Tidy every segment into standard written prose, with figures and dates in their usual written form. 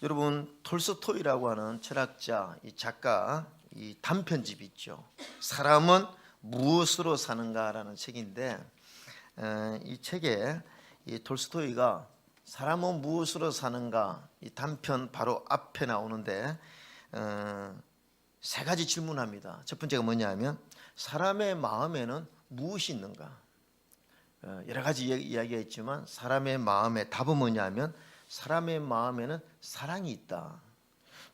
여러분 톨스토이라고 하는 철학자, 이 작가, 이 단편집 있죠. 사람은 무엇으로 사는가라는 책인데 이 책에 이 톨스토이가 사람은 무엇으로 사는가 이 단편 바로 앞에 나오는데 세 가지 질문합니다. 첫 번째가 뭐냐면 사람의 마음에는 무엇이 있는가? 여러 가지 이야기가 있지만 사람의 마음의 답은 뭐냐면 사람의 마음에는 사랑이 있다.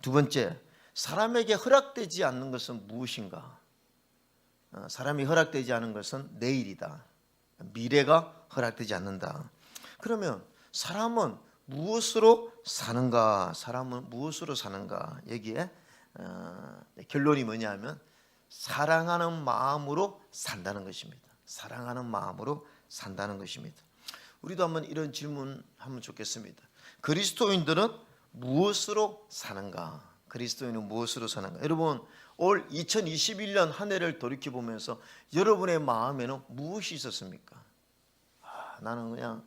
두 번째, 사람에게 허락되지 않는 것은 무엇인가? 사람이 허락되지 않은 것은 내일이다. 미래가 허락되지 않는다. 그러면 사람은 무엇으로 사는가? 사람은 무엇으로 사는가? 여기에 결론이 뭐냐면 사랑하는 마음으로 산다는 것입니다. 사랑하는 마음으로 산다는 것입니다. 우리도 한번 이런 질문 하면 좋겠습니다. 그리스도인들은 무엇으로 사는가? 그리스도인은 무엇으로 사는가? 여러분 올 2021년 한 해를 돌이켜보면서 여러분의 마음에는 무엇이 있었습니까? 나는 그냥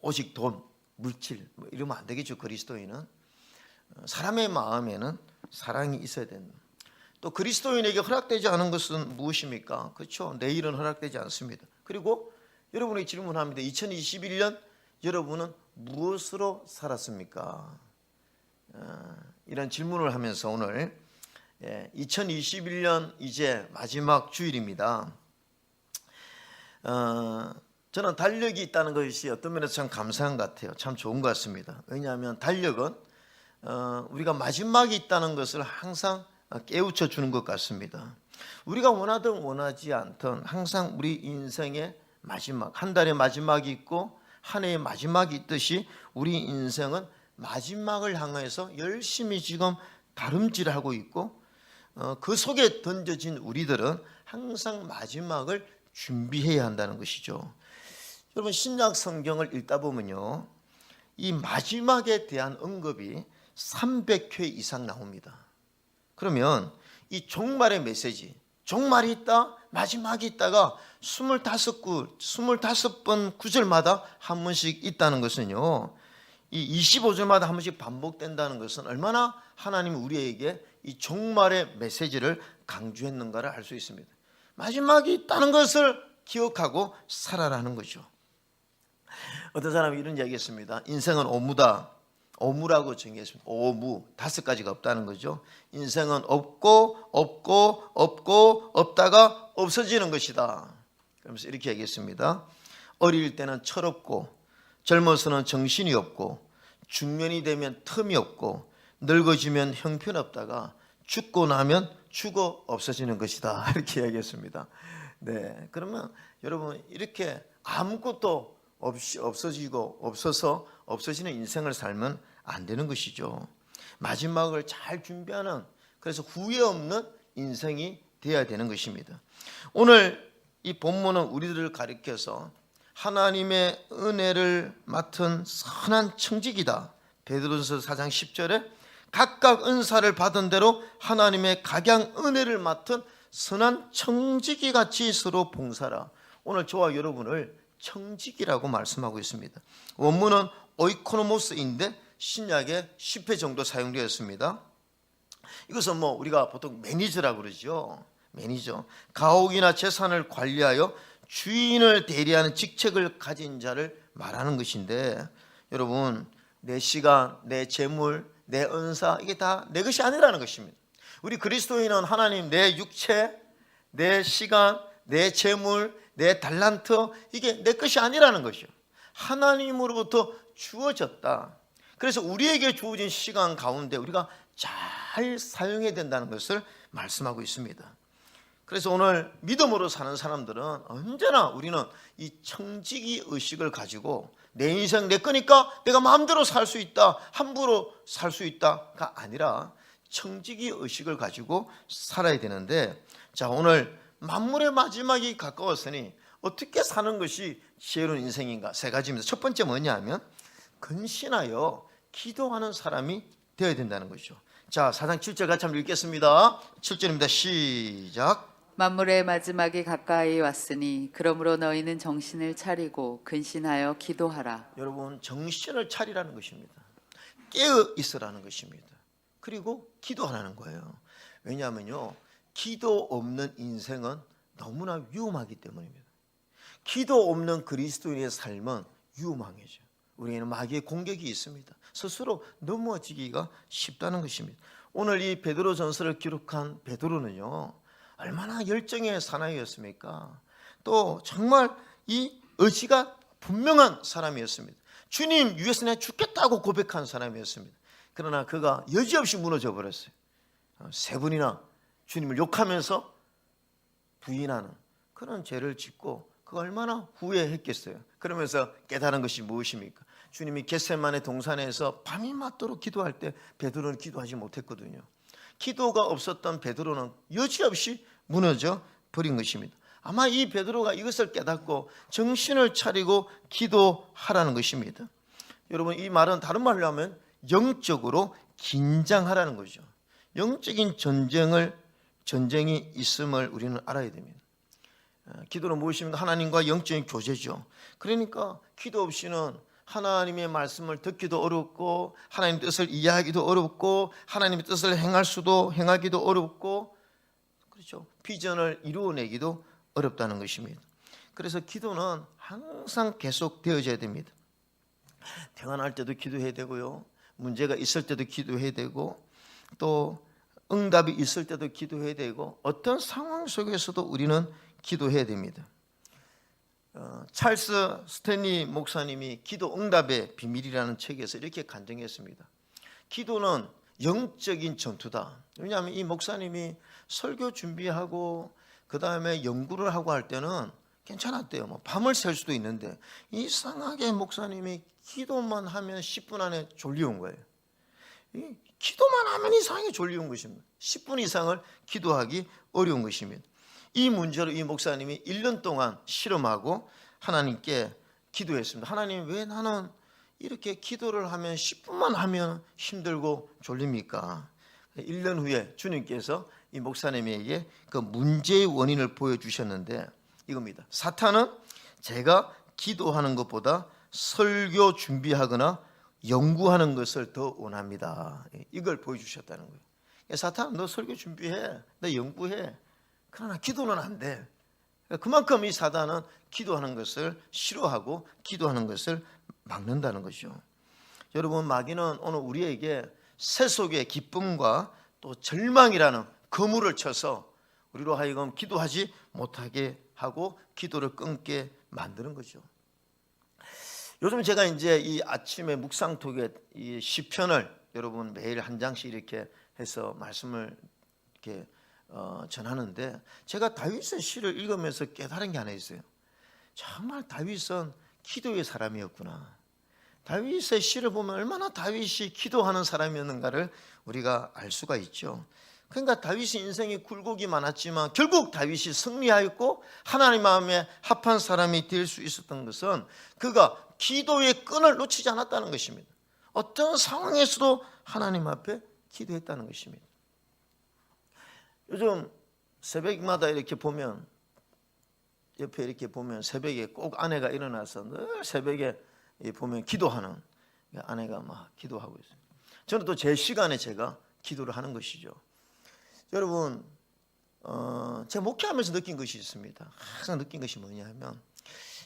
오직 돈, 물질 이러면 안 되겠죠. 그리스도인은 사람의 마음에는 사랑이 있어야 된다. 또 그리스도인에게 허락되지 않은 것은 무엇입니까? 그렇죠. 내일은 허락되지 않습니다. 그리고 여러분이 질문합니다. 2021년 여러분은 무엇으로 살았습니까? 이런 질문을 하면서 오늘 2021년 이제 마지막 주일입니다. 저는 달력이 있다는 것이 어떤 면에서 참 감사한 것 같아요. 참 좋은 것 같습니다. 왜냐하면 달력은 우리가 마지막이 있다는 것을 항상 깨우쳐 주는 것 같습니다. 우리가 원하든 원하지 않든 항상 우리 인생의 마지막, 한 달의 마지막이 있고 한 해의 마지막이 있듯이 우리 인생은 마지막을 향해서 열심히 지금 다름질하고 있고 그 속에 던져진 우리들은 항상 마지막을 준비해야 한다는 것이죠. 여러분 신약 성경을 읽다 보면요, 이 마지막에 대한 언급이 300회 이상 나옵니다. 그러면 이 종말의 메시지, 종말이 있다, 마지막이 있다가 25번 구절마다 한 번씩 있다는 것은요, 이 25절마다 한 번씩 반복된다는 것은 얼마나 하나님이 우리에게 이 종말의 메시지를 강조했는가를 알 수 있습니다. 마지막이 있다는 것을 기억하고 살아라는 거죠. 어떤 사람이 이런 이야기 했습니다. 인생은 오무다. 오무라고 정의했습니다. 오무, 5가지가 없다는 거죠. 인생은 없고 없다가 없어지는 것이다. 그러면서 이렇게 얘기했습니다. 어릴 때는 철없고 젊어서는 정신이 없고 중년이 되면 틈이 없고 늙어지면 형편없다가 죽고 나면 죽어 없어지는 것이다. 이렇게 얘기했습니다. 네, 그러면 여러분 이렇게 아무것도 없이 없어지고 없어서 없어지는 인생을 살면 안 되는 것이죠. 마지막을 잘 준비하는, 그래서 후회 없는 인생이 되어야 되는 것입니다. 오늘 이 본문은 우리들을 가리켜서 하나님의 은혜를 맡은 선한 청지기다. 베드로전서 4장 10절에 각각 은사를 받은 대로 하나님의 각양 은혜를 맡은 선한 청지기 같이 서로 봉사라. 오늘 저와 여러분을 청지기라고 말씀하고 있습니다. 원문은 오이코노모스인데 신약에 10회 정도 사용되었습니다. 이것은 우리가 보통 매니저라고 그러죠. 매니저, 가옥이나 재산을 관리하여 주인을 대리하는 직책을 가진 자를 말하는 것인데, 여러분 내 시간, 내 재물, 내 은사 이게 다 내 것이 아니라는 것입니다. 우리 그리스도인은 하나님 내 육체, 내 시간, 내 재물, 내 달란트 이게 내 것이 아니라는 것이요. 하나님으로부터 주어졌다. 그래서 우리에게 주어진 시간 가운데 우리가 잘 사용해야 된다는 것을 말씀하고 있습니다. 그래서 오늘 믿음으로 사는 사람들은 언제나 우리는 이 청지기 의식을 가지고 내 인생 내 거니까 내가 마음대로 살 수 있다, 함부로 살 수 있다가 아니라 청지기 의식을 가지고 살아야 되는데, 자 오늘 만물의 마지막이 가까웠으니 어떻게 사는 것이 지혜로운 인생인가? 3가지입니다. 첫 번째 뭐냐면 근신하여 기도하는 사람이 되어야 된다는 것이죠. 자 4장 7절 같이 한번 읽겠습니다. 7절입니다. 시작. 만물의 마지막이 가까이 왔으니 그러므로 너희는 정신을 차리고 근신하여 기도하라. 여러분 정신을 차리라는 것입니다. 깨어 있으라는 것입니다. 그리고 기도하라는 거예요. 왜냐하면요, 기도 없는 인생은 너무나 위험하기 때문입니다. 기도 없는 그리스도인의 삶은 위험하죠. 우리에게는 마귀의 공격이 있습니다. 스스로 넘어지기가 쉽다는 것입니다. 오늘 이 베드로 전서를 기록한 베드로는요, 얼마나 열정의 사나이였습니까? 또 정말 이 의지가 분명한 사람이었습니다. 주님 위해서 내가 죽겠다고 고백한 사람이었습니다. 그러나 그가 여지없이 무너져 버렸어요. 세 번이나 주님을 욕하면서 부인하는 그런 죄를 짓고 그가 얼마나 후회했겠어요. 그러면서 깨달은 것이 무엇입니까? 주님이 겟세마네 동산에서 밤이 맞도록 기도할 때 베드로는 기도하지 못했거든요. 기도가 없었던 베드로는 여지없이 무너져 버린 것입니다. 아마 이 베드로가 이것을 깨닫고 정신을 차리고 기도하라는 것입니다. 여러분, 이 말은 다른 말로 하면 영적으로 긴장하라는 거죠. 영적인 전쟁이 있음을 우리는 알아야 됩니다. 기도는 무엇입니까? 하나님과 영적인 교제죠. 그러니까 기도 없이는 하나님의 말씀을 듣기도 어렵고 하나님의 뜻을 이해하기도 어렵고 하나님의 뜻을 행하기도 어렵고, 그렇죠, 비전을 이루어내기도 어렵다는 것입니다. 그래서 기도는 항상 계속 되어져야 됩니다. 태어날 때도 기도해야 되고요, 문제가 있을 때도 기도해야 되고, 또 응답이 있을 때도 기도해야 되고, 어떤 상황 속에서도 우리는 기도해야 됩니다. 찰스 스탠리 목사님이 기도 응답의 비밀이라는 책에서 이렇게 간증했습니다. 기도는 영적인 전투다. 왜냐하면 이 목사님이 설교 준비하고 그 다음에 연구를 하고 할 때는 괜찮았대요. 뭐 밤을 샐 수도 있는데 이상하게 목사님이 기도만 하면 10분 안에 졸려온 거예요. 기도만 하면 이상하게 졸려온 것입니다. 10분 이상을 기도하기 어려운 것입니다. 이 문제로 이 목사님이 1년 동안 실험하고 하나님께 기도했습니다. 하나님, 왜 나는 이렇게 기도를 하면 10분만 하면 힘들고 졸립니까? 1년 후에 주님께서 이 목사님에게 그 문제의 원인을 보여주셨는데 이겁니다. 사탄은 제가 기도하는 것보다 설교 준비하거나 연구하는 것을 더 원합니다. 이걸 보여주셨다는 거예요. 사탄은 너 설교 준비해, 너 연구해, 그러나 기도는 안 돼. 그만큼 이 사단은 기도하는 것을 싫어하고 기도하는 것을 막는다는 것이죠. 여러분, 마귀는 오늘 우리에게 세속의 기쁨과 또 절망이라는 거물을 쳐서 우리로 하여금 기도하지 못하게 하고 기도를 끊게 만드는 거죠. 요즘 제가 이제 이 아침에 묵상톡에 이 시편을 여러분 매일 한 장씩 이렇게 해서 말씀을 이렇게 전하는데, 제가 다윗의 시를 읽으면서 깨달은 게 하나 있어요. 정말 다윗은 기도의 사람이었구나. 다윗의 시를 보면 얼마나 다윗이 기도하는 사람이었는가를 우리가 알 수가 있죠. 그러니까 다윗의 인생에 굴곡이 많았지만 결국 다윗이 승리하였고 하나님 마음에 합한 사람이 될 수 있었던 것은 그가 기도의 끈을 놓치지 않았다는 것입니다. 어떤 상황에서도 하나님 앞에 기도했다는 것입니다. 요즘 새벽마다 이렇게 보면, 옆에 이렇게 보면 새벽에 꼭 아내가 일어나서 늘 새벽에 보면 기도하는 아내가 막 기도하고 있어요. 저는 또 제 시간에 제가 기도를 하는 것이죠. 여러분, 제가 목회하면서 느낀 것이 있습니다. 항상 느낀 것이 뭐냐면,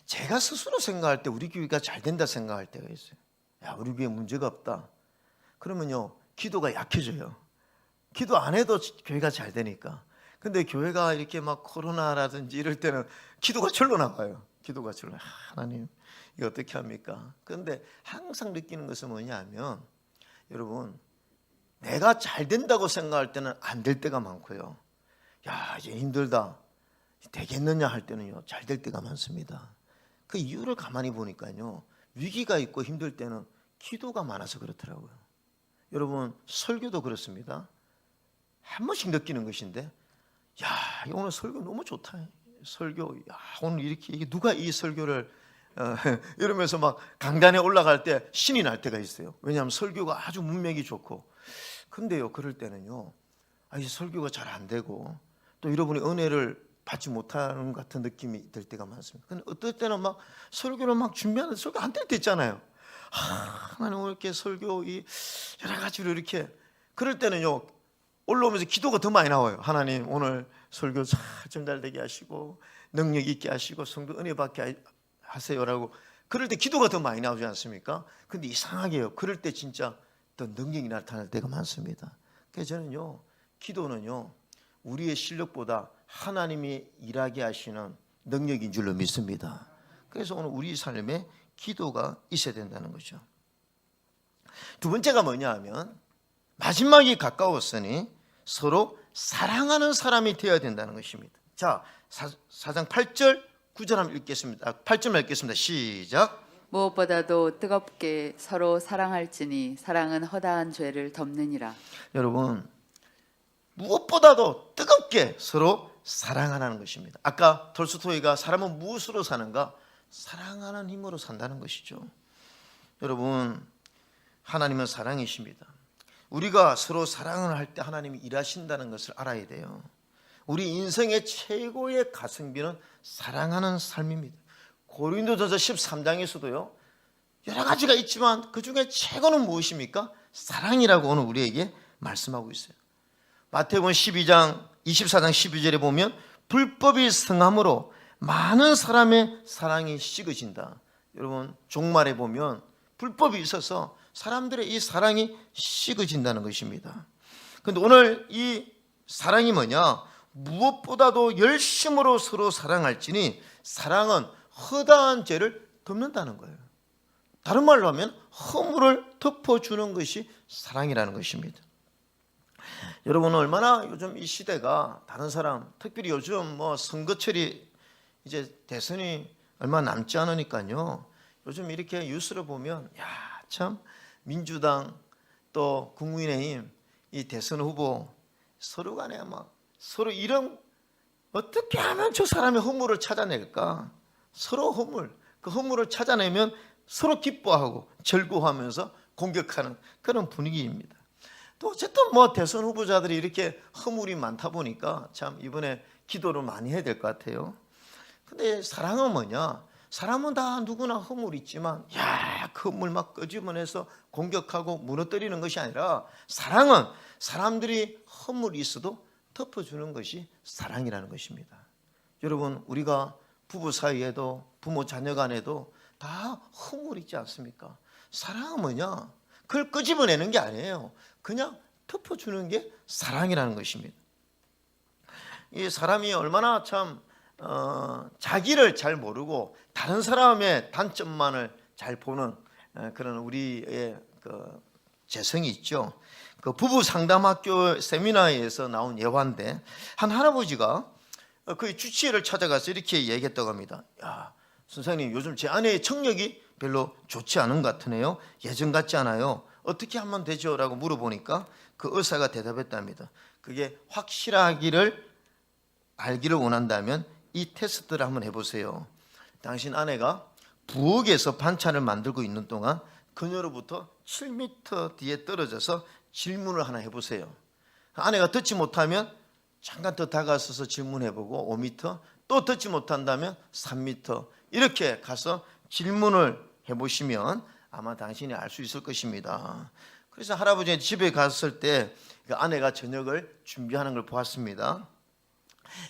제가 스스로 생각할 때 우리 교회가 잘 된다 생각할 때가 있어요. 야, 우리 교회 문제가 없다. 그러면요, 기도가 약해져요. 기도 안 해도 교회가 잘 되니까. 근데 교회가 이렇게 막 코로나라든지 이럴 때는 기도가 절로 나가요. 기도가 절로. 하나님, 이거 어떻게 합니까? 그런데 항상 느끼는 것은 뭐냐면, 여러분, 내가 잘 된다고 생각할 때는 안 될 때가 많고요. 야, 이제 힘들다, 되겠느냐 할 때는요, 잘 될 때가 많습니다. 그 이유를 가만히 보니까요, 위기가 있고 힘들 때는 기도가 많아서 그렇더라고요. 여러분, 설교도 그렇습니다. 한 번씩 느끼는 것인데, 야, 오늘 설교 너무 좋다. 설교, 야, 오늘 이게 누가 이 설교를 이러면서 막 강단에 올라갈 때 신이 날 때가 있어요. 왜냐하면 설교가 아주 문맥이 좋고. 근데요, 그럴 때는요, 이 설교가 잘 안 되고 또 여러분이 은혜를 받지 못하는 같은 느낌이 들 때가 많습니다. 근데 어떨 때는 막 설교를 막 준비하는데 설교 안 될 때 있잖아요. 하나님 오늘 이렇게 설교 이 여러 가지로 이렇게 그럴 때는요 올라오면서 기도가 더 많이 나와요. 하나님 오늘 설교 잘 전달되게 하시고 능력 있게 하시고 성도 은혜 받게 하세요라고 그럴 때 기도가 더 많이 나오지 않습니까? 근데 이상하게요. 그럴 때 진짜 더 능력이 나타날 때가 많습니다. 그래서 저는요 기도는요 우리의 실력보다 하나님이 일하게 하시는 능력인 줄로 믿습니다. 그래서 오늘 우리 삶에 기도가 있어야 된다는 거죠. 두 번째가 뭐냐 하면 마지막이 가까웠으니 서로 사랑하는 사람이 되어야 된다는 것입니다. 자, 4장 8절 9절 한번 읽겠습니다. 8절만 읽겠습니다. 시작. 무엇보다도 뜨겁게 서로 사랑할지니 사랑은 허다한 죄를 덮느니라. 여러분 무엇보다도 뜨겁게 서로 사랑하는 것입니다. 아까 톨스토이가 사람은 무엇으로 사는가? 사랑하는 힘으로 산다는 것이죠. 여러분 하나님은 사랑이십니다. 우리가 서로 사랑을 할 때 하나님이 일하신다는 것을 알아야 돼요. 우리 인생의 최고의 가성비는 사랑하는 삶입니다. 고린도전서 13장에서도요 여러 가지가 있지만 그 중에 최고는 무엇입니까? 사랑이라고 오늘 우리에게 말씀하고 있어요. 마태복음 12장 24장 12절에 보면 불법이 성함으로 많은 사람의 사랑이 식어진다. 여러분 종말에 보면 불법이 있어서 사람들의 이 사랑이 식어진다는 것입니다. 그런데 오늘 이 사랑이 뭐냐? 무엇보다도 열심으로 서로 사랑할지니 사랑은 허다한 죄를 덮는다는 거예요. 다른 말로 하면 허물을 덮어주는 것이 사랑이라는 것입니다. 여러분 얼마나 요즘 이 시대가 다른 사람 특별히 요즘 뭐 선거철이 이제 대선이 얼마 남지 않으니까요. 요즘 이렇게 뉴스를 보면 야, 참 민주당 또 국민의힘 이 대선 후보 서로 간에 막 서로 이런 어떻게 하면 저 사람의 허물을 찾아낼까? 서로 허물, 그 허물을 찾아내면 서로 기뻐하고 즐거워하면서 공격하는 그런 분위기입니다. 또 어쨌든 뭐 대선 후보자들이 이렇게 허물이 많다 보니까 참 이번에 기도를 많이 해야 될 것 같아요. 근데 사랑은 뭐냐? 사람은 다 누구나 허물이 있지만 그 허물 막 끄집어내서 공격하고 무너뜨리는 것이 아니라 사랑은 사람들이 허물이 있어도 덮어주는 것이 사랑이라는 것입니다. 여러분 우리가 부부 사이에도 부모 자녀 간에도 다 허물이 있지 않습니까? 사랑은 뭐냐? 그걸 끄집어내는 게 아니에요. 그냥 덮어주는 게 사랑이라는 것입니다. 이 사람이 얼마나 참 자기를 잘 모르고 다른 사람의 단점만을 잘 보는 그런 우리의 그 재성이 있죠. 그 부부 상담학교 세미나에서 나온 예화인데 한 할아버지가 그 주치의를 찾아가서 이렇게 얘기했다고 합니다. 야, 선생님 요즘 제 아내의 청력이 별로 좋지 않은 것 같으네요. 예전 같지 않아요. 어떻게 하면 되죠? 라고 물어보니까 그 의사가 대답했답니다. 그게 확실하기를 알기를 원한다면 이 테스트를 한번 해보세요. 당신 아내가 부엌에서 반찬을 만들고 있는 동안 그녀로부터 7m 뒤에 떨어져서 질문을 하나 해보세요. 아내가 듣지 못하면 잠깐 더 다가서서 질문해보고 5m, 또 듣지 못한다면 3m 이렇게 가서 질문을 해보시면 아마 당신이 알 수 있을 것입니다. 그래서 할아버지 집에 갔을 때 그 아내가 저녁을 준비하는 걸 보았습니다.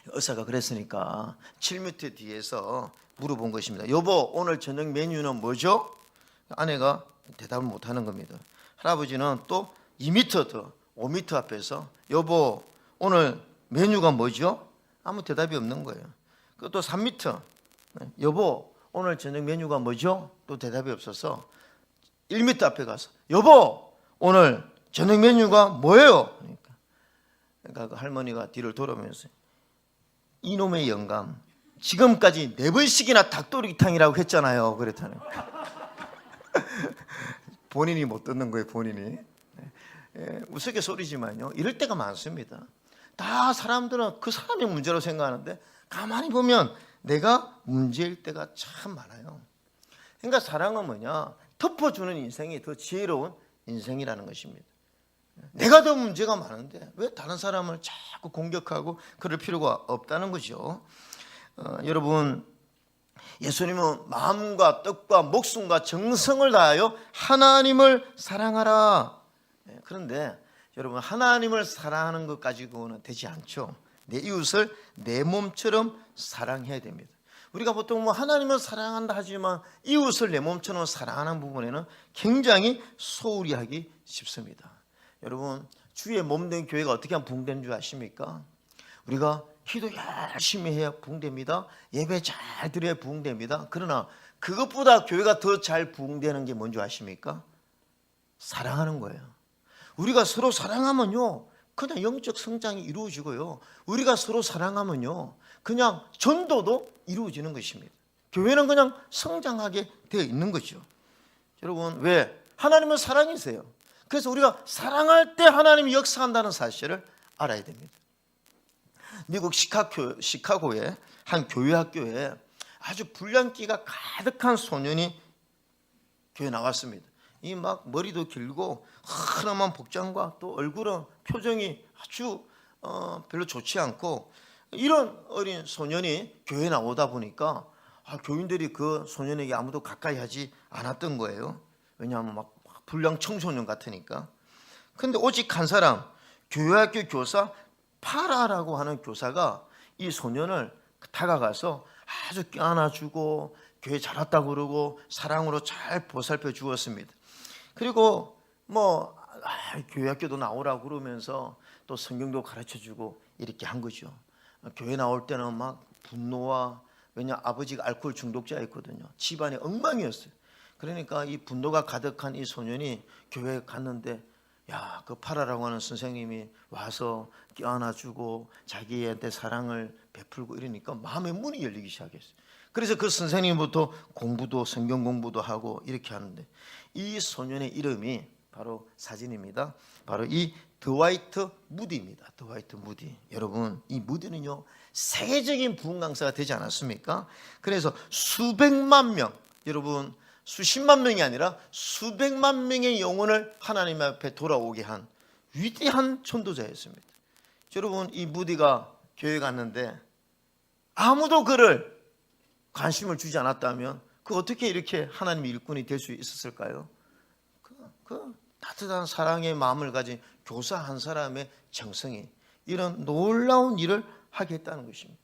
의사가 그랬으니까 7m 뒤에서 물어본 것입니다. 여보, 오늘 저녁 메뉴는 뭐죠? 아내가 대답을 못하는 겁니다. 할아버지는 또 2m 더 5m 앞에서 여보, 오늘 메뉴가 뭐죠? 아무 대답이 없는 거예요. 또 3m 여보, 오늘 저녁 메뉴가 뭐죠? 또 대답이 없어서 1m 앞에 가서 여보, 오늘 저녁 메뉴가 뭐예요? 그러니까 그 할머니가 뒤를 돌아보면서 이놈의 영감, 지금까지 4번씩이나 닭도리탕이라고 했잖아요. 그랬다는 본인이 못 듣는 거예요. 본인이. 우스갯소리지만요, 이럴 때가 많습니다. 다 사람들은 그 사람이 문제로 생각하는데 가만히 보면 내가 문제일 때가 참 많아요. 그러니까 사랑은 뭐냐? 덮어주는 인생이 더 지혜로운 인생이라는 것입니다. 내가 더 문제가 많은데 왜 다른 사람을 자꾸 공격하고 그럴 필요가 없다는 거죠. 여러분 예수님은 마음과 뜻과 목숨과 정성을 다하여 하나님을 사랑하라. 그런데 여러분, 하나님을 사랑하는 것 가지고는 되지 않죠. 내 이웃을 내 몸처럼 사랑해야 됩니다. 우리가 보통 하나님을 사랑한다 하지만 이웃을 내 몸처럼 사랑하는 부분에는 굉장히 소홀히 하기 쉽습니다. 여러분, 주의 몸된 교회가 어떻게 하면 부흥되는 줄 아십니까? 우리가 기도 열심히 해야 부흥됩니다. 예배 잘 드려야 부흥됩니다. 그러나 그것보다 교회가 더 잘 부흥되는 게 뭔지 아십니까? 사랑하는 거예요. 우리가 서로 사랑하면요, 그냥 영적 성장이 이루어지고요, 우리가 서로 사랑하면요, 그냥 전도도 이루어지는 것입니다. 교회는 그냥 성장하게 되어 있는 거죠. 여러분, 왜? 하나님은 사랑이세요. 그래서 우리가 사랑할 때 하나님이 역사한다는 사실을 알아야 됩니다. 미국 시카고의 한 교회 학교에 아주 불량기가 가득한 소년이 교회 나왔습니다. 이 막 머리도 길고 흐름한 복장과 또 얼굴은 표정이 아주 별로 좋지 않고, 이런 어린 소년이 교회에 나오다 보니까 교인들이 그 소년에게 아무도 가까이 하지 않았던 거예요. 왜냐하면 막 불량 청소년 같으니까. 근데 오직 한 사람, 교회학교 교사 파라라고 하는 교사가 이 소년을 다가가서 아주 껴안아주고 교회 잘 왔다고 그러고 사랑으로 잘 보살펴 주었습니다. 그리고 교회 학교도 나오라고 그러면서 또 성경도 가르쳐주고 이렇게 한 거죠. 교회 나올 때는 막 분노와, 왜냐 아버지가 알코올 중독자였거든요. 집안이 엉망이었어요. 그러니까 이 분노가 가득한 이 소년이 교회에 갔는데, 그 파라라고 하는 선생님이 와서 껴안아주고 자기한테 사랑을 베풀고 이러니까 마음의 문이 열리기 시작했어요. 그래서 그 선생님부터 공부도, 성경 공부도 하고 이렇게 하는데, 이 소년의 이름이 바로 사진입니다. 바로 이 드와이트 무디입니다. 드와이트 무디. 여러분, 이 무디는요, 세계적인 부흥 강사가 되지 않았습니까? 그래서 수백만 명, 여러분 수십만 명이 아니라 수백만 명의 영혼을 하나님 앞에 돌아오게 한 위대한 전도자였습니다. 여러분, 이 무디가 교회 갔는데 아무도 그를 관심을 주지 않았다면 그 어떻게 이렇게 하나님의 일꾼이 될 수 있었을까요? 그 따뜻한 사랑의 마음을 가진 교사 한 사람의 정성이 이런 놀라운 일을 하게 했다는 것입니다.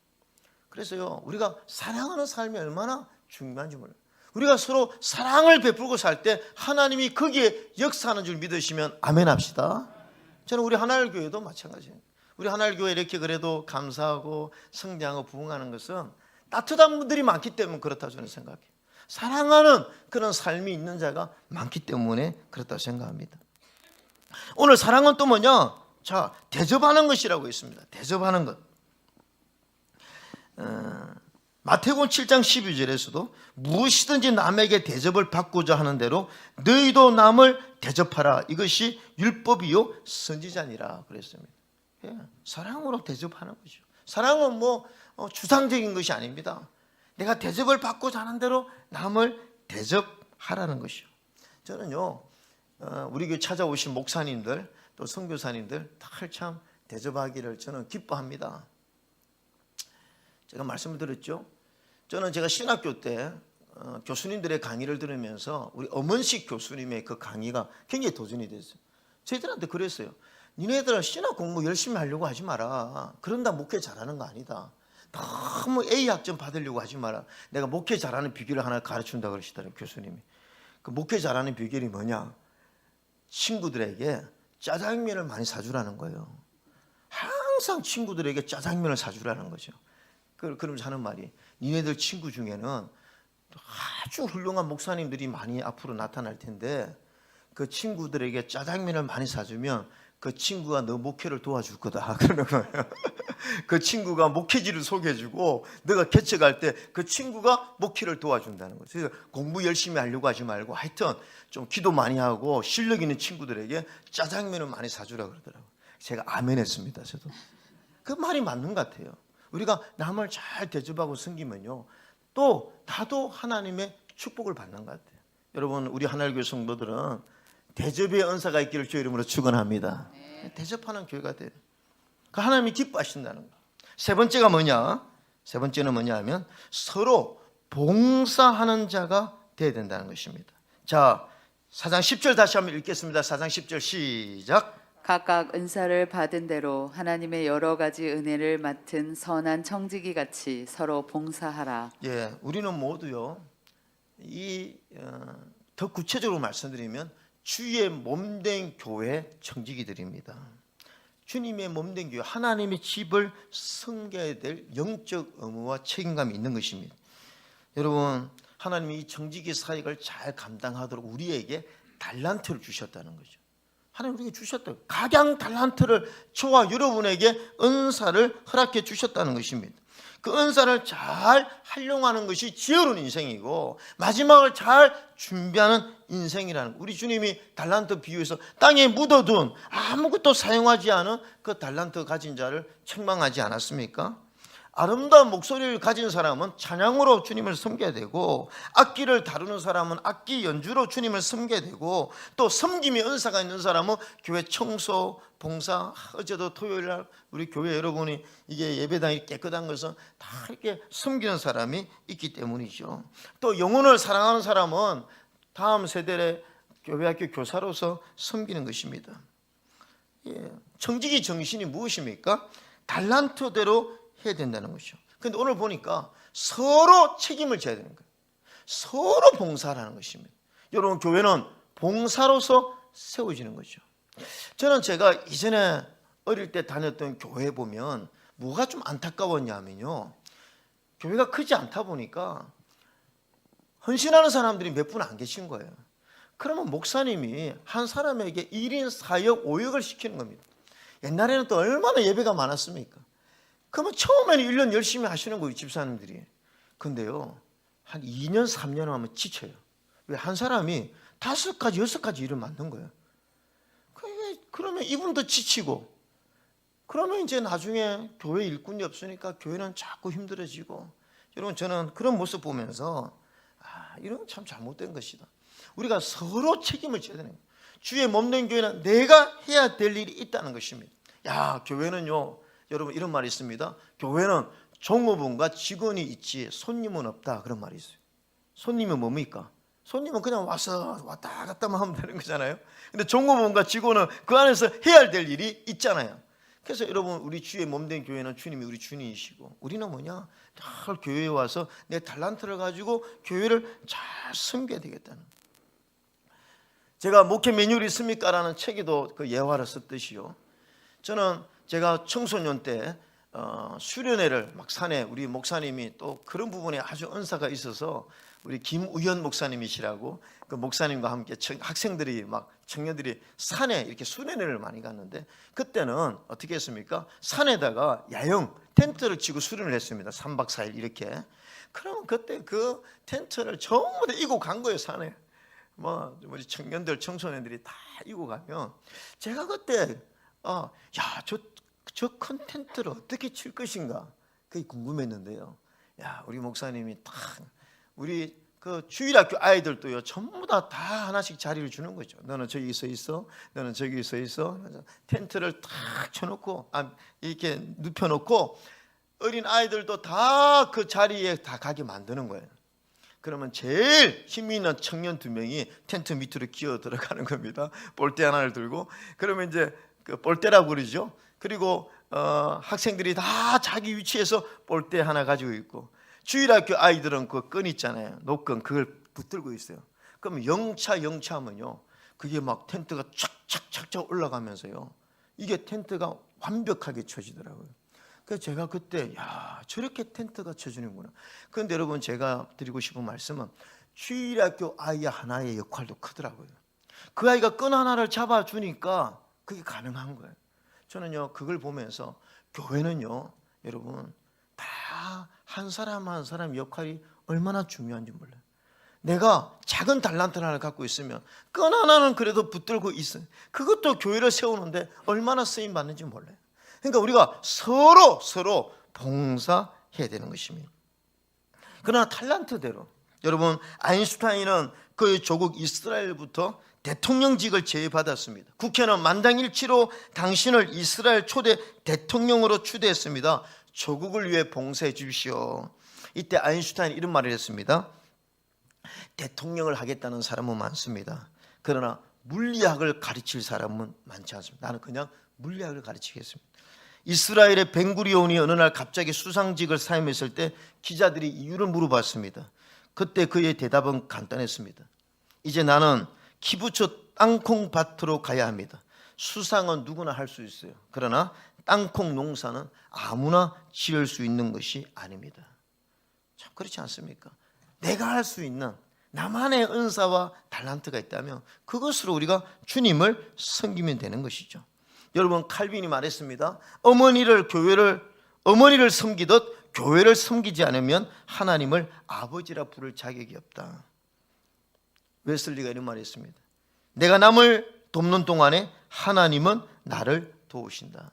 그래서요, 우리가 사랑하는 삶이 얼마나 중요한지 몰라요. 우리가 서로 사랑을 베풀고 살 때 하나님이 거기에 역사하는 줄 믿으시면 아멘 합시다. 저는 우리 하나일교회도 마찬가지예요. 우리 하나일교회 이렇게 그래도 감사하고 성장하고 부흥하는 것은 따뜻한 분들이 많기 때문에 그렇다 저는 생각해요. 사랑하는 그런 삶이 있는 자가 많기 때문에 그렇다고 생각합니다. 오늘 사랑은 또 뭐냐? 자, 대접하는 것이라고 있습니다. 대접하는 것. 마태복음 7장 12절에서도 무엇이든지 남에게 대접을 받고자 하는 대로 너희도 남을 대접하라. 이것이 율법이요 선지자니라 그랬습니다. 사랑으로 대접하는 거죠. 사랑은 주상적인 것이 아닙니다. 내가 대접을 받고자 하는 대로 남을 대접하라는 것이요. 저는요, 우리 교회 찾아오신 목사님들 또 선교사님들 다 참 대접하기를 저는 기뻐합니다. 제가 말씀을 드렸죠. 저는 제가 신학교 때 교수님들의 강의를 들으면서 우리 엄은식 교수님의 그 강의가 굉장히 도전이 됐어요. 저희들한테 그랬어요. 니네들은 신학 공부 열심히 하려고 하지 마라. 그런다 목회 잘하는 거 아니다. 너무 A 학점 받으려고 하지 마라. 내가 목회 잘하는 비결을 하나 가르친다 그러시더라고요, 교수님이. 그 목회 잘하는 비결이 뭐냐? 친구들에게 짜장면을 많이 사주라는 거예요. 항상 친구들에게 짜장면을 사주라는 거죠. 그러면서 하는 말이, 니네들 친구 중에는 아주 훌륭한 목사님들이 많이 앞으로 나타날 텐데 그 친구들에게 짜장면을 많이 사주면 그 친구가 너 목회를 도와줄 거다 그러는 거예요. 그 친구가 목회지를 소개해주고 너가 개척할 때 그 친구가 목회를 도와준다는 거죠. 그래서 공부 열심히 하려고 하지 말고 하여튼 좀 기도 많이 하고 실력 있는 친구들에게 짜장면을 많이 사주라 그러더라고요. 제가 아멘했습니다. 저도 그 말이 맞는 것 같아요. 우리가 남을 잘 대접하고 섬기면요, 또 나도 하나님의 축복을 받는 것 같아요. 여러분, 우리 하나님교회 성도들은 대접의 은사가 있기를 주의 이름으로 축원합니다. 대접하는 교회가 돼요. 그 하나님이 기뻐하신다는 거. 세 번째가 뭐냐? 세 번째는 뭐냐 하면 서로 봉사하는 자가 되어야 된다는 것입니다. 자, 4장 10절 다시 한번 읽겠습니다. 4장 10절 시작. 각각 은사를 받은 대로 하나님의 여러 가지 은혜를 맡은 선한 청지기 같이 서로 봉사하라. 예, 우리는 모두요. 더 구체적으로 말씀드리면 주의 몸된 교회 청지기들입니다. 주님의 몸된 교회, 하나님의 집을 섬겨야 될 영적 의무와 책임감이 있는 것입니다. 여러분, 하나님이 이 청지기 사역을 잘 감당하도록 우리에게 달란트를 주셨다는 거죠. 하나님 우리에게 주셨다. 각양 달란트를 저와 여러분에게 은사를 허락해 주셨다는 것입니다. 그 은사를 잘 활용하는 것이 지혜로운 인생이고 마지막을 잘 준비하는 인생이라는, 우리 주님이 달란트 비유해서 땅에 묻어둔 아무것도 사용하지 않은 그 달란트 가진 자를 책망하지 않았습니까? 아름다운 목소리를 가진 사람은 찬양으로 주님을 섬겨야 되고, 악기를 다루는 사람은 악기 연주로 주님을 섬겨야 되고, 또 섬김의 은사가 있는 사람은 교회 청소, 봉사, 어제도 토요일 날 우리 교회 여러분이 이게 예배당이 깨끗한 것은 다 이렇게 섬기는 사람이 있기 때문이죠. 또 영혼을 사랑하는 사람은 다음 세대의 교회학교 교사로서 섬기는 것입니다. 예, 청지기 정신이 무엇입니까? 달란트대로 해야 된다는 것이죠. 그런데 오늘 보니까 서로 책임을 져야 되는 거예요. 서로 봉사하는 것입니다. 여러분, 교회는 봉사로서 세워지는 거죠. 저는 제가 이전에 어릴 때 다녔던 교회 보면 뭐가 좀 안타까웠냐면요, 교회가 크지 않다 보니까 헌신하는 사람들이 몇 분 안 계신 거예요. 그러면 목사님이 한 사람에게 1인 4역 5역을 시키는 겁니다. 옛날에는 또 얼마나 예배가 많았습니까? 그러면 처음에는 1년 열심히 하시는 거예요, 집사님들이. 근데요, 한 2년 3년 하면 지쳐요. 왜? 한 사람이 5가지 6가지 일을 맡는 거예요. 그러면 이분도 지치고, 그러면 이제 나중에 교회 일꾼이 없으니까 교회는 자꾸 힘들어지고. 여러분, 저는 그런 모습 보면서 이런 건 참 잘못된 것이다. 우리가 서로 책임을 져야 되는 거예요. 주의 몸된 교회는 내가 해야 될 일이 있다는 것입니다. 야, 교회는요, 여러분, 이런 말이 있습니다. 교회는 종업원과 직원이 있지 손님은 없다, 그런 말이 있어요. 손님은 뭡니까? 손님은 그냥 와서 왔다 갔다만 하면 되는 거잖아요. 근데 종업원과 직원은 그 안에서 해야 될 일이 있잖아요. 그래서 여러분, 우리 주의 몸된 교회는 주님이 우리 주님이시고, 우리는 뭐냐? 잘 교회에 와서 내 달란트를 가지고 교회를 잘 섬겨야 되겠다는 거예요. 제가 목회 매뉴얼이 있습니까라는 책에도 그 예화를 썼듯이요, 저는 제가 청소년 때 수련회를 막 산에, 우리 목사님이 또 그런 부분에 아주 은사가 있어서 우리 김우현 목사님이시라고, 그 목사님과 함께 학생들이 막 청년들이 산에 이렇게 수련회를 많이 갔는데, 그때는 어떻게 했습니까? 산에다가 야영 텐트를 치고 수련을 했습니다. 3박 4일 이렇게. 그러면 그때 그 텐트를 전부 다 이고 간 거예요, 산에. 우리 청년들, 청소년들이 다 이고 가면, 제가 그때 저 큰 텐트를 어떻게 칠 것인가, 그게 궁금했는데요. 야, 우리 목사님이 딱 우리 그 주일학교 아이들도요, 전부 다 하나씩 자리를 주는 거죠. 너는 저기 서 있어, 너는 저기 서 있어. 텐트를 딱 쳐놓고 이렇게 눕혀놓고 어린 아이들도 다 그 자리에 다 가게 만드는 거예요. 그러면 제일 힘이 있는 청년 2명이 텐트 밑으로 기어 들어가는 겁니다. 볼대 하나를 들고. 그러면 이제 그 볼대라고 그러죠. 그리고 학생들이 다 자기 위치에서 볼대 하나 가지고 있고, 주일학교 아이들은 그 끈 있잖아요, 노끈, 그걸 붙들고 있어요. 그럼 영차 하면요, 그게 막 텐트가 착착착착 올라가면서요, 이게 텐트가 완벽하게 쳐지더라고요. 그래서 제가 그때 저렇게 텐트가 쳐지는구나. 그런데 여러분, 제가 드리고 싶은 말씀은 주일학교 아이 하나의 역할도 크더라고요. 그 아이가 끈 하나를 잡아주니까 그게 가능한 거예요. 저는요, 그걸 보면서 교회는요, 여러분, 다 한 사람 한 사람 역할이 얼마나 중요한지 몰라요. 내가 작은 달란트 하나를 갖고 있으면 끈 하나는 그래도 붙들고 있어요. 그것도 교회를 세우는데 얼마나 쓰임 받는지 몰라요. 그러니까 우리가 서로 봉사해야 되는 것입니다. 그러나 달란트대로, 여러분, 아인슈타인은 그 조국 이스라엘부터 대통령직을 제의받았습니다. 국회는 만장일치로 당신을 이스라엘 초대 대통령으로 추대했습니다. 조국을 위해 봉사해 주십시오. 이때 아인슈타인이 이런 말을 했습니다. 대통령을 하겠다는 사람은 많습니다. 그러나 물리학을 가르칠 사람은 많지 않습니다. 나는 그냥 물리학을 가르치겠습니다. 이스라엘의 벤구리온이 어느 날 갑자기 수상직을 사임했을 때 기자들이 이유를 물어봤습니다. 그때 그의 대답은 간단했습니다. 이제 나는 키부츠 땅콩밭으로 가야 합니다. 수상은 누구나 할 수 있어요. 그러나 땅콩 농사는 아무나 지을 수 있는 것이 아닙니다. 참 그렇지 않습니까? 내가 할 수 있는 나만의 은사와 달란트가 있다면 그것으로 우리가 주님을 섬기면 되는 것이죠. 여러분, 칼빈이 말했습니다. 어머니를 섬기듯 교회를 섬기지 않으면 하나님을 아버지라 부를 자격이 없다. 웨슬리가 이런 말을 했습니다. 내가 남을 돕는 동안에 하나님은 나를 도우신다.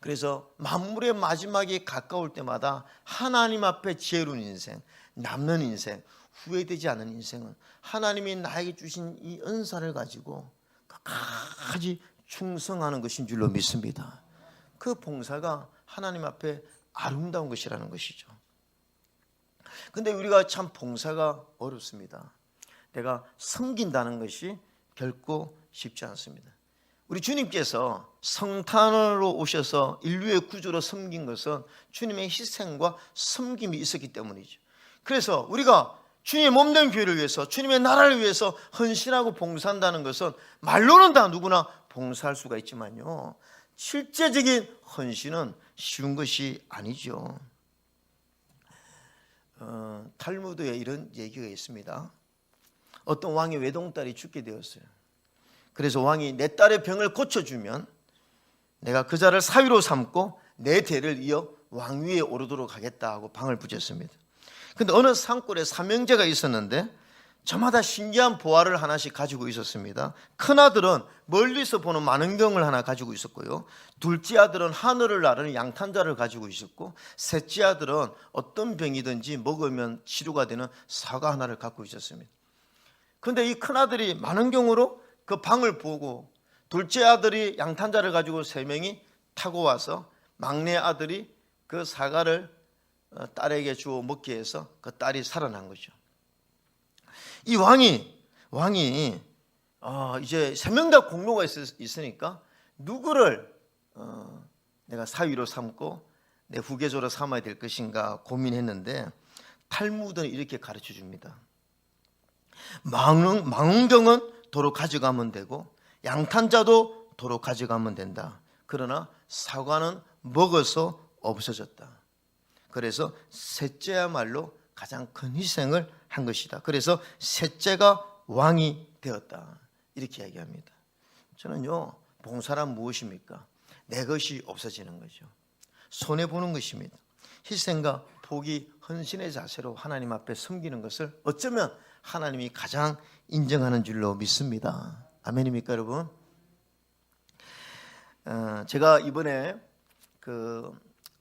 그래서 만물의 마지막이 가까울 때마다 하나님 앞에 지혜로운 인생, 남는 인생, 후회되지 않은 인생은 하나님이 나에게 주신 이 은사를 가지고 끝까지 충성하는 것인 줄로 믿습니다. 그 봉사가 하나님 앞에 아름다운 것이라는 것이죠. 근데 우리가 참 봉사가 어렵습니다. 내가 섬긴다는 것이 결코 쉽지 않습니다. 우리 주님께서 성탄으로 오셔서 인류의 구주로 섬긴 것은 주님의 희생과 섬김이 있었기 때문이죠. 그래서 우리가 주님의 몸된 교회를 위해서, 주님의 나라를 위해서 헌신하고 봉사한다는 것은 말로는 다 누구나 봉사할 수가 있지만요, 실제적인 헌신은 쉬운 것이 아니죠. 탈무드에 이런 얘기가 있습니다. 어떤 왕의 외동딸이 죽게 되었어요. 그래서 왕이 내 딸의 병을 고쳐주면 내가 그 자를 사위로 삼고 내 대를 이어 왕위에 오르도록 하겠다 하고 방을 붙였습니다. 근데 어느 산골에 삼형제가 있었는데 저마다 신기한 보화를 하나씩 가지고 있었습니다. 큰아들은 멀리서 보는 만원경을 하나 가지고 있었고요, 둘째 아들은 하늘을 나르는 양탄자를 가지고 있었고, 셋째 아들은 어떤 병이든지 먹으면 치료가 되는 사과 하나를 갖고 있었습니다. 그런데 이 큰아들이 만원경으로 그 방을 보고 둘째 아들이 양탄자를 가지고 세 명이 타고 와서 막내 아들이 그 사과를 딸에게 주어 먹게 해서 그 딸이 살아난 거죠. 이 왕이 이제 세 명 다 공로가 있으니까 누구를 내가 사위로 삼고 내 후계자로 삼아야 될 것인가 고민했는데 탈무드는 이렇게 가르쳐 줍니다. 망원경은 도로 가져가면 되고 양탄자도 도로 가져가면 된다. 그러나 사과는 먹어서 없어졌다. 그래서 셋째야말로 가장 큰 희생을 한 것이다. 그래서 셋째가 왕이 되었다. 이렇게 이야기합니다. 저는요, 봉사란 무엇입니까? 내 것이 없어지는 거죠. 손해보는 것입니다. 희생과 포기, 헌신의 자세로 하나님 앞에 섬기는 것을 어쩌면 하나님이 가장 인정하는 줄로 믿습니다. 아멘입니까, 여러분? 제가 이번에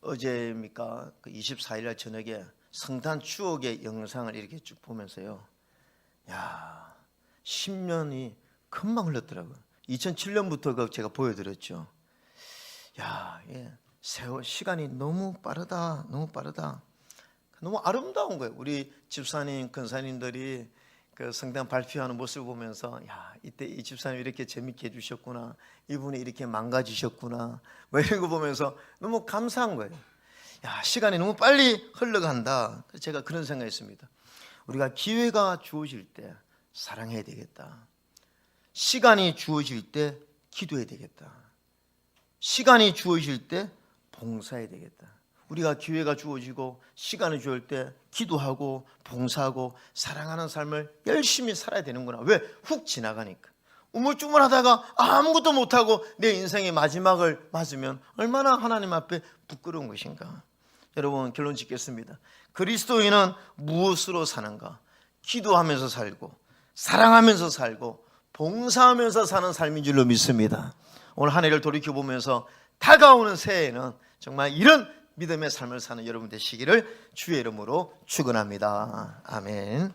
어제입니까? 24일 날 저녁에 성탄 추억의 영상을 이렇게 쭉 보면서요, 야, 10년이 금방 흘렀더라고요. 2007년부터 제가 보여드렸죠. 야, 세월 시간이 너무 빠르다, 너무 빠르다. 너무 아름다운 거예요. 우리 집사님, 권사님들이 그 성당 발표하는 모습을 보면서, 야, 이때 이 집사님 이렇게 재밌게 해주셨구나, 이분이 이렇게 망가지셨구나, 뭐 이런 거 보면서 너무 감사한 거예요. 야, 시간이 너무 빨리 흘러간다. 제가 그런 생각했습니다. 우리가 기회가 주어질 때 사랑해야 되겠다. 시간이 주어질 때 기도해야 되겠다. 시간이 주어질 때 봉사해야 되겠다. 우리가 기회가 주어지고 시간이 주어질 때 기도하고 봉사하고 사랑하는 삶을 열심히 살아야 되는구나. 왜? 훅 지나가니까. 우물쭈물하다가 아무것도 못하고 내 인생의 마지막을 맞으면 얼마나 하나님 앞에 부끄러운 것인가. 여러분, 결론 짓겠습니다. 그리스도인은 무엇으로 사는가? 기도하면서 살고 사랑하면서 살고 봉사하면서 사는 삶인 줄로 믿습니다. 오늘 한 해를 돌이켜보면서 다가오는 새해에는 정말 이런 믿음의 삶을 사는 여러분 되시기를 주의 이름으로 축원합니다. 아멘.